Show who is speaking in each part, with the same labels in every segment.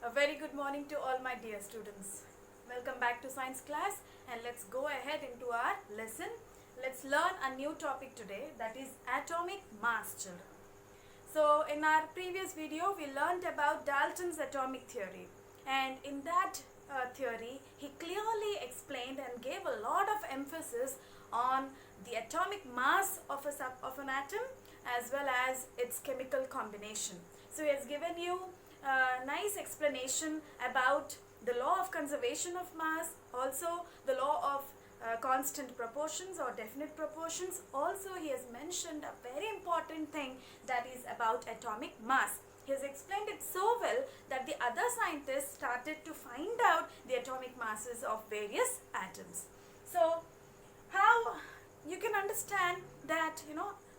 Speaker 1: A very good morning to all my dear students. Welcome back to science class, and let's go ahead into our lesson. Let's learn a new topic today, that is atomic mass, children. So in our previous video we learned about Dalton's atomic theory, and in that theory he clearly explained and gave a lot of emphasis on the atomic mass of an atom as well as its chemical combination. So he has given you a nice explanation about the law of conservation of mass, also the law of constant proportions or definite proportions. Also he has mentioned a very important thing, that is about atomic mass. He has explained it so well that the other scientists started to find out the atomic masses of various atoms. So how you can understand that,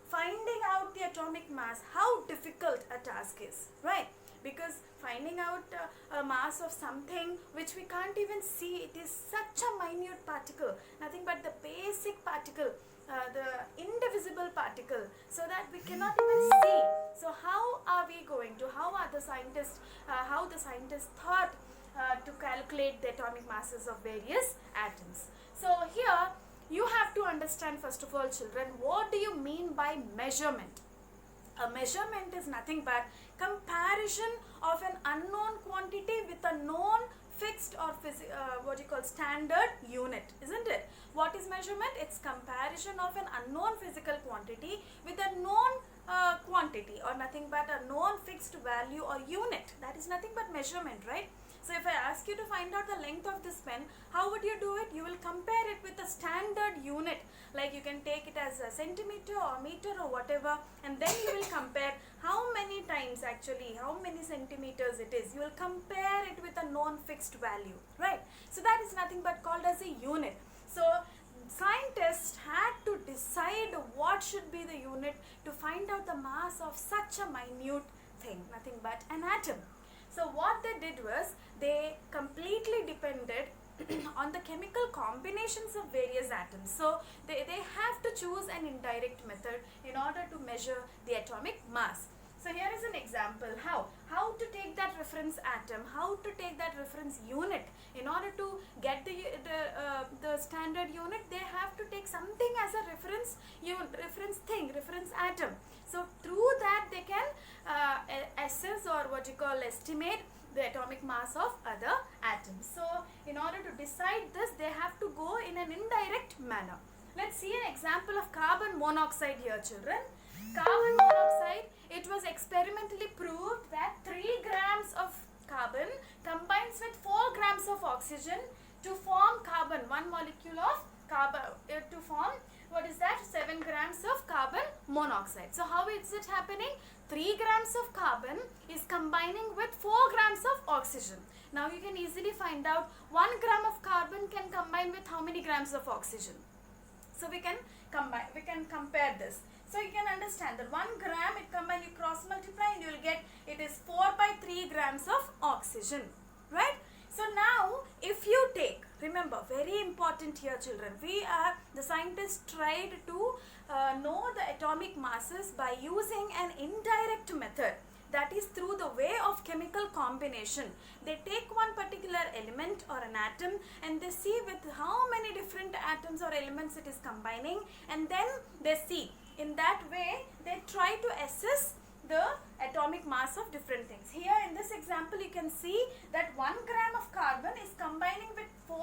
Speaker 1: finding out the atomic mass, how difficult a task is, right? Because finding out a mass of something which we can't even see, it is such a minute particle, nothing but the basic particle, the indivisible particle, so that we cannot even see. So how are the scientists thought to calculate the atomic masses of various atoms? So here you have to understand, first of all, children, what do you mean by measurement? A measurement is nothing but comparison of an unknown quantity with a known fixed or standard unit, isn't it? What is measurement? It's comparison of an unknown physical quantity with a known quantity, or nothing but a known fixed value or unit. That is nothing but measurement, right? So if I ask you to find out the length of this pen, how would you do it? You will compare it with a standard unit, like you can take it as a centimeter or meter or whatever, and then you will compare how many times actually, how many centimeters it is. You will compare it with a known fixed value, right? So that is nothing but called as a unit. So scientists had to decide what should be the unit to find out the mass of such a minute thing, nothing but an atom. So what they did was, they completely depended on the chemical combinations of various atoms. So they have to choose an indirect method in order to measure the atomic mass. So here is an example how to take that reference atom, how to take that reference unit. In order to get the standard unit, they have to take something as a reference atom. So through that they can assess, or estimate the atomic mass of other atoms. So in order to decide this, they have to go in an indirect manner. Let's see an example of carbon monoxide here, children. Carbon monoxide, it was experimentally proved that 3 grams of carbon combines with 4 grams of oxygen to form carbon, one molecule of carbon, to form, 7 grams of carbon monoxide. So how is it happening? 3 grams of carbon is combining with 4 grams of oxygen. Now you can easily find out 1 gram of carbon can combine with how many grams of oxygen. So we can compare this. So you can understand that 1 gram, it combine, you cross multiply, and you will get, it is 4 by 3 grams of oxygen, right? So now if you take, remember, very important here, children, the scientists tried to know the atomic masses by using an indirect method, that is through the way of chemical combination. They take one particular element or an atom, and they see with how many different atoms or elements it is combining, and then they see. In that way, they try to assess the atomic mass of different things. Here in this example, you can see that 1 gram of carbon is combining with 4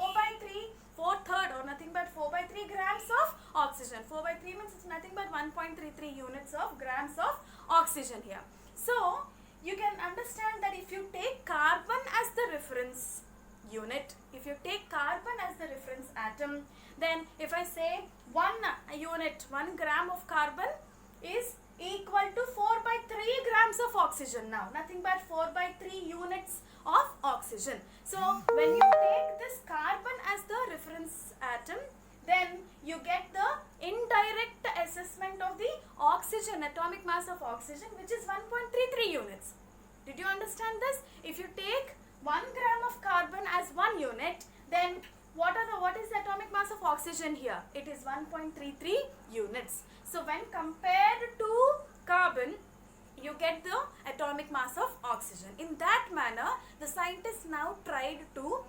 Speaker 1: third, or nothing but 4 by 3 grams of oxygen. 4 by 3 means it's nothing but 1.33 units of grams of oxygen here. So you can understand that if you take carbon as the reference unit, if you take carbon as the reference atom, then if I say 1 gram of carbon is equal to 4 by 3 grams of oxygen. Now nothing but 4 by 3 units of oxygen. So when you take this carbon as the reference atom, then you get the indirect assessment of the oxygen, atomic mass of oxygen, which is 1.33 units. Did you understand this? If you take 1 gram of carbon as 1 unit, then what is the atomic mass of oxygen here? It is 1.33 units. So when compared to carbon, you get the atomic mass of oxygen. In that manner, the scientists now tried to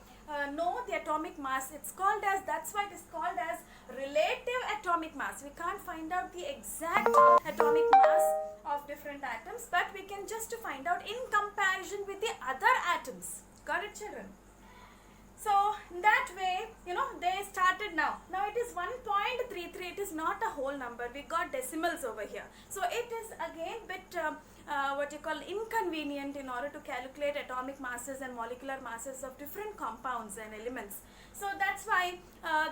Speaker 1: know the atomic mass. It's called as, that's why it is called as relative atomic mass. We can't find out the exact atomic mass of different atoms, but we can just find out in comparison with the other atoms. Got it, children? So in that way, they started now. Now it is 1.33. It is not a whole number. We got decimals over here. So it is again bit inconvenient in order to calculate atomic masses and molecular masses of different compounds and elements. So that's why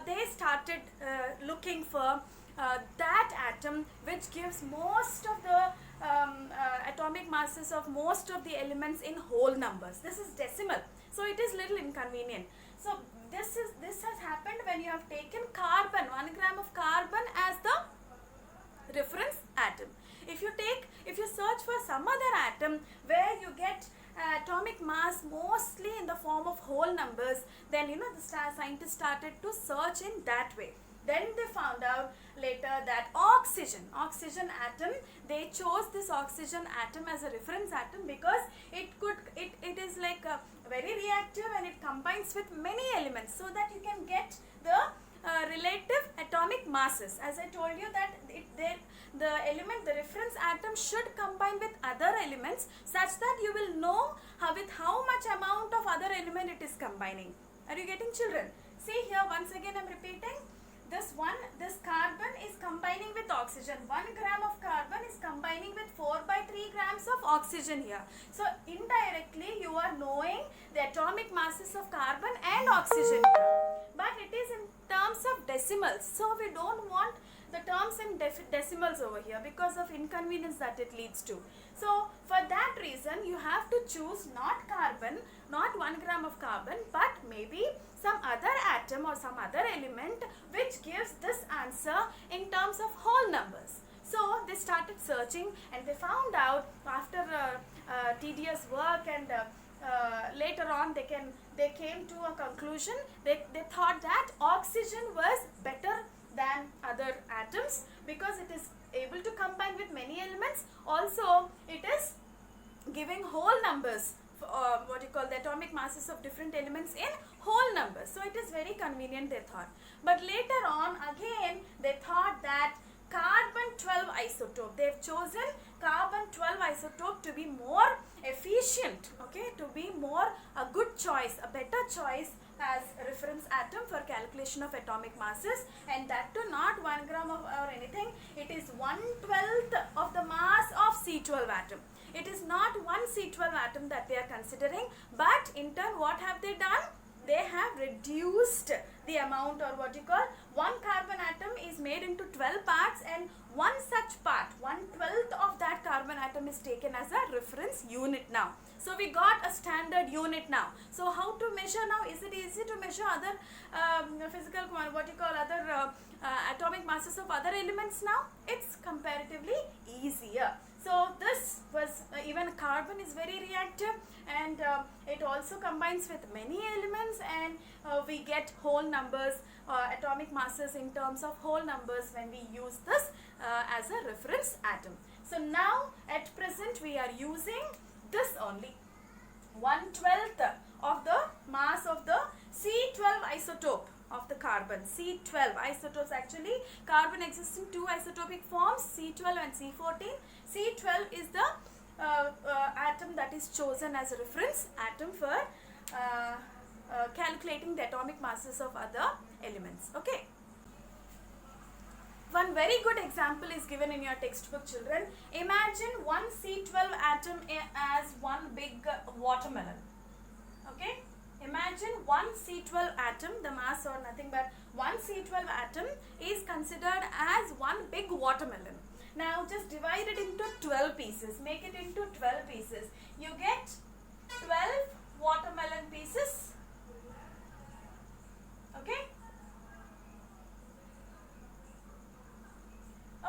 Speaker 1: they started looking for that atom which gives most of the atomic masses of most of the elements in whole numbers. This is decimal. So it is little inconvenient. So this has happened when you have taken carbon, 1 gram of carbon as the reference atom. If you search for some other atom where you get atomic mass mostly in the form of whole numbers, then the scientists started to search in that way. Then they found out later that oxygen atom, they chose this oxygen atom as a reference atom because it is like very reactive and it combines with many elements, so that you can get the relative atomic masses. As I told you that the reference atom should combine with other elements such that you will know with how much amount of other element it is combining. Are you getting, children? See here, once again I am repeating. This carbon is combining with oxygen. 1 gram of carbon is combining with 4/3 grams of oxygen here. So indirectly you are knowing the atomic masses of carbon and oxygen here. But it is in terms of decimals. So we don't want the terms in decimals over here because of inconvenience that it leads to. So for that reason you have to choose not carbon, not 1 gram of carbon, but maybe some other atom or some other element which gives this answer in terms of whole numbers. So they started searching and they found out after tedious work, and later on they came to a conclusion. They thought that oxygen was better than other atoms because it is able to combine with many elements. Also it is giving whole numbers, the atomic masses of different elements in whole numbers. So it is very convenient, they thought. But later on again they thought that carbon 12 isotope, they have chosen carbon 12 isotope to be more efficient, to be more a good choice, a better choice as a reference atom for calculation of atomic masses, and that too not 1 gram or anything. It is 1/12 of the mass of C12 atom. It is not one C12 atom that they are considering, but in turn what have they done? They have reduced the amount, or one carbon atom is made into 12 parts, and one such part, 1/12 of that carbon atom is taken as a reference unit now. So we got a standard unit now. So how to measure now? Is it easy to measure other atomic masses of other elements now? It's comparatively easier. So this was, even carbon is very reactive, and it also combines with many elements, and we get whole numbers, atomic masses in terms of whole numbers when we use this as a reference atom. So now at present we are using this only, 1/12 of the mass of the C12 isotope of the carbon. C12 isotopes, actually carbon exists in two isotopic forms, C12 and C14. C12 is the atom that is chosen as a reference atom for calculating the atomic masses of other elements. Okay. One very good example is given in your textbook, children. Imagine one C12 atom as one big watermelon. Okay. Imagine one C12 atom, the mass or nothing but one C12 atom is considered as one big watermelon. Now just divide it into 12 pieces. Make it into 12 pieces. You get 12 watermelon pieces. Okay.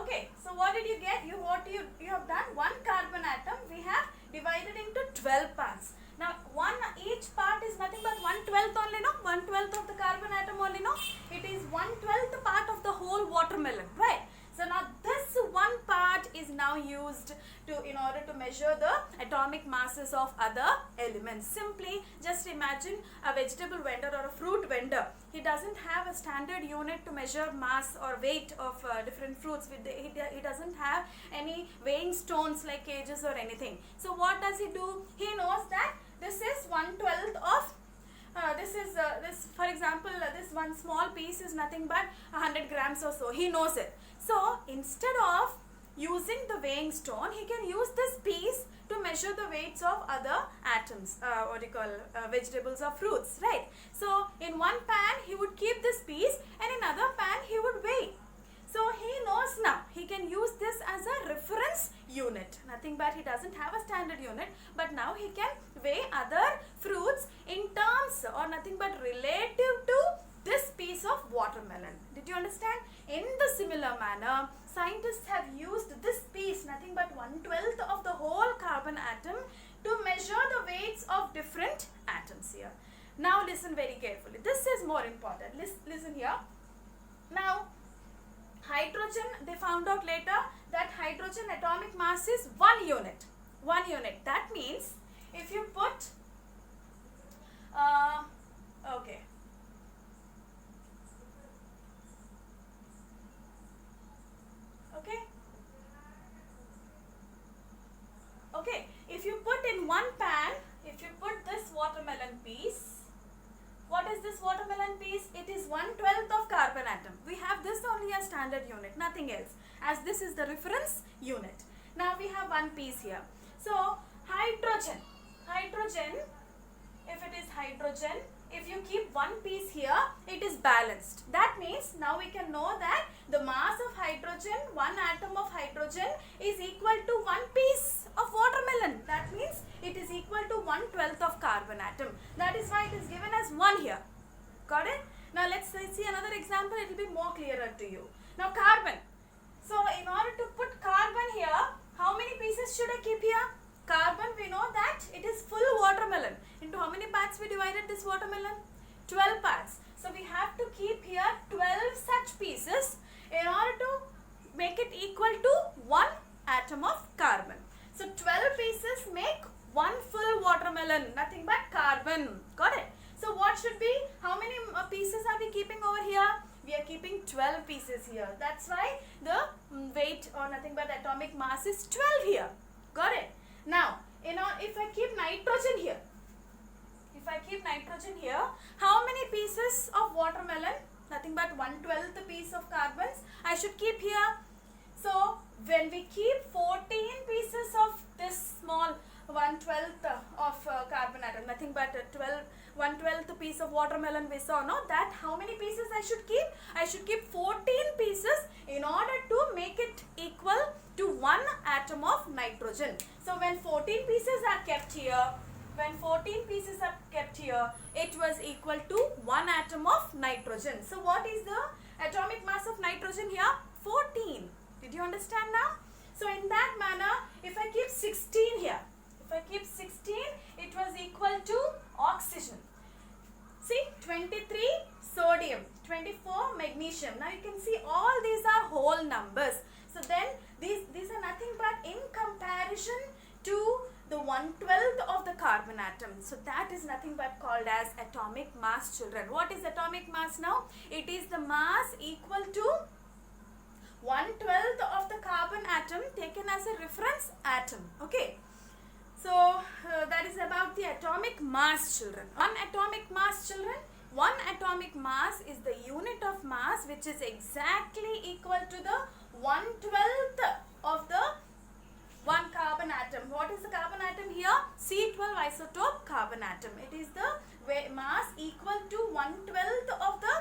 Speaker 1: Okay. So what did you get? You have done one carbon atom. We have divided into 12 parts. Now each part is nothing but 1/12 only, no? 1/12 of the carbon atom only, no? It is 1/12 part of the whole watermelon, right? So now this one part is now used in order to measure the atomic masses of other elements. Simply just imagine a vegetable vendor or a fruit vendor. He doesn't have a standard unit to measure mass or weight of different fruits. He doesn't have any weighing stones like cages or anything. So what does he do? He knows that this is 1/12 of this, for example, this one small piece is nothing but 100 grams or so. He knows it. So instead of using the weighing stone, he can use this piece to measure the weights of other atoms, vegetables or fruits, right? So in one pan he would keep this piece, and in other pan he would weigh. So he knows now, he can use this as a reference unit. Nothing but he doesn't have a standard unit, but now he can weigh other fruits in terms or nothing but relative to this piece of watermelon. Did you understand? In the similar manner, scientists have used this piece, nothing but 1/12 of the whole carbon atom, to measure the weights of different atoms here. Now listen very carefully. This is more important. Listen here. Now, hydrogen, they found out later that hydrogen atomic mass is 1 unit. 1 unit. That means if you put, okay. Okay, if you put in one pan, if you put this watermelon piece, what is this watermelon piece? It is 1/12 of carbon atom. We have this only as standard unit, nothing else, as this is the reference unit. Now we have one piece here. So hydrogen, if it is hydrogen, if you keep one piece here, it is balanced. That means now we can know that the mass of hydrogen, one atom of hydrogen, is equal to one piece of watermelon. That means it is equal to 1/12 of carbon atom. That is why it is given as 1 here. Got it? Now let's see another example. It will be more clearer to you. Now carbon. So in order to put carbon here, how many pieces should I keep here? Carbon, we know that it is full watermelon. Into how many parts we divided this watermelon? 12 parts. So we have to keep here 12 such pieces in order to make it equal to 1 atom of carbon. So 12 pieces make 1 full watermelon, nothing but carbon. Got it? So what should be, how many pieces are we keeping over here? We are keeping 12 pieces here. That's why the weight or nothing but atomic mass is 12 here. Got it? Now, if I keep nitrogen here, how many pieces of watermelon? Nothing but 1/12 piece of carbons I should keep here. So when we keep 14 pieces of this small 1/12 of carbon atom, nothing but 1/12 piece of watermelon we saw, no? That how many pieces I should keep? I should keep 14 pieces in order to make it equal to 1 atom of nitrogen. So when 14 pieces are kept here, it was equal to 1 atom of nitrogen. So what is the atomic mass of nitrogen here? 14. Did you understand now? So in that manner, if I keep 16 here, it was equal to oxygen. See, 23 sodium, 24 magnesium. Now you can see all these are whole numbers. So then these are nothing but in comparison to the 1/12 of the carbon atom. So that is nothing but called as atomic mass, children. What is atomic mass now? It is the mass equal to 1/12 of the carbon atom taken as a reference atom. Okay. So that is about the atomic mass, children. One atomic mass is the unit of mass which is exactly equal to the 1/12 of the one carbon atom. What is the carbon atom here? C12 isotope carbon atom. It is the mass equal to 1/12 of the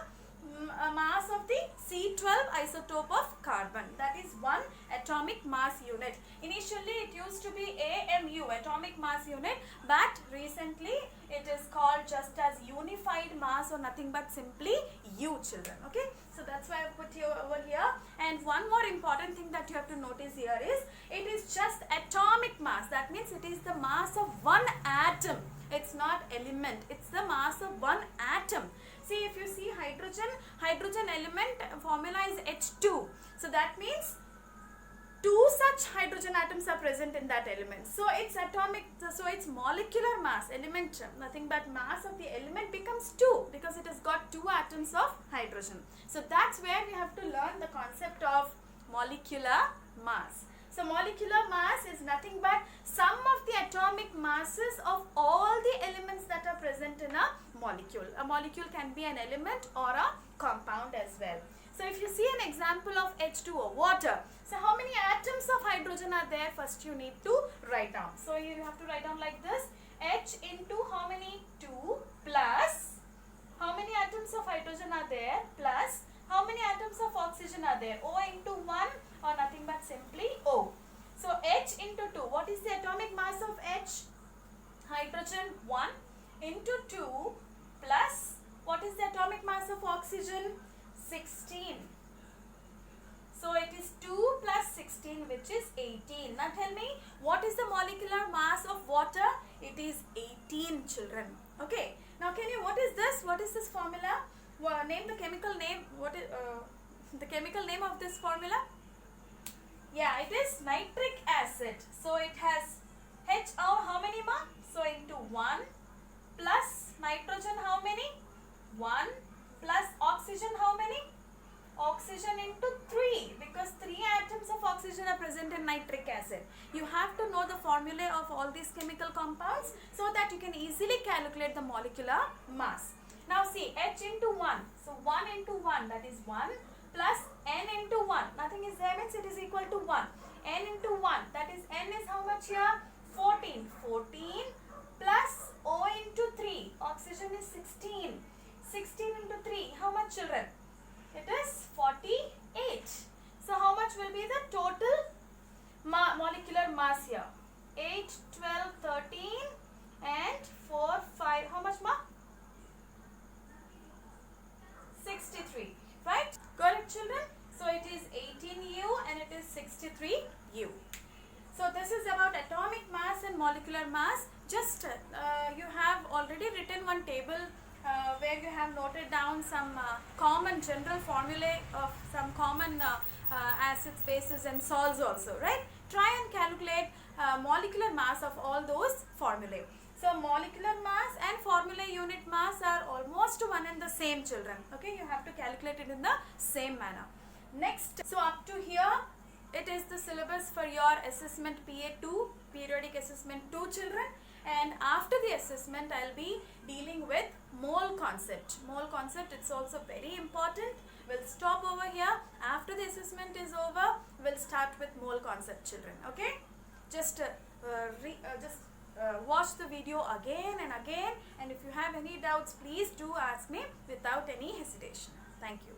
Speaker 1: mass of the C12 isotope of carbon. That is one atomic mass unit. Initially it used to be AMU, atomic mass unit, but recently it is called just as unified mass or nothing but simply U, children. Okay, so that's why I put you over here. And one more important thing that you have to notice here is it is just atomic mass. That means it is the mass of one atom. It's not element, it's the mass of one atom. See, if you see hydrogen element formula is H2. So that means two such hydrogen atoms are present in that element. So its atomic, so its molecular mass, element, nothing but mass of the element becomes 2 because it has got 2 atoms of hydrogen. So that's where we have to learn the concept of molecular mass. So molecular mass is nothing but sum of the atomic masses of all the elements that are present in a molecule. A molecule can be an element or a compound as well. So if you see an example of H2O, water. So how many atoms of hydrogen are there? First you need to write down. So you have to write down like this. H into how many? 2 plus how many atoms of hydrogen are there plus how many atoms of oxygen are there? O into 1 or nothing but simply O. So H into 2. What is the atomic mass of H? Hydrogen 1 into 2 plus what is the atomic mass of oxygen? 16. So it is 2 plus 16 which is 18. Now tell me, what is the molecular mass of water? It is 18, children. Okay. Now can you, what is this? What is this formula? Well, name the chemical name. What is the chemical name of this formula? Yeah, it is nitric acid. So it has HO how many ma? So into 1 plus nitrogen how many? 1 plus oxygen how many? Oxygen into 3 because 3 atoms of oxygen are present in nitric acid. You have to know the formulae of all these chemical compounds so that you can easily calculate the molecular mass. Now see, H into 1. So 1 into 1, that is 1 plus N into 1. Nothing is there means it is equal to 1. N into 1, that is N is how much here? 14. 14 plus O into 3. Oxygen is 16. 16 into 3, how much, children? It is 48. So how much will be the total molecular mass here? 8, 12, 13 and 4, 5. How much ma? 63. Right? Got it, children? So it is 18U and it is 63U. So this is about atomic mass and molecular mass. Just you have already written one table where you have noted down some common general formulae of some common acids, bases and salts also, right? Try and calculate molecular mass of all those formulae. So molecular mass and formula unit mass are almost one and the same, children. Okay, you have to calculate it in the same manner. Next, so up to here, it is the syllabus for your assessment PA2, periodic assessment 2, children. And after the assessment, I'll be dealing with mole concept. Mole concept, it's also very important. We'll stop over here. After the assessment is over, we'll start with mole concept, children. Okay? Just watch the video again and again. And if you have any doubts, please do ask me without any hesitation. Thank you.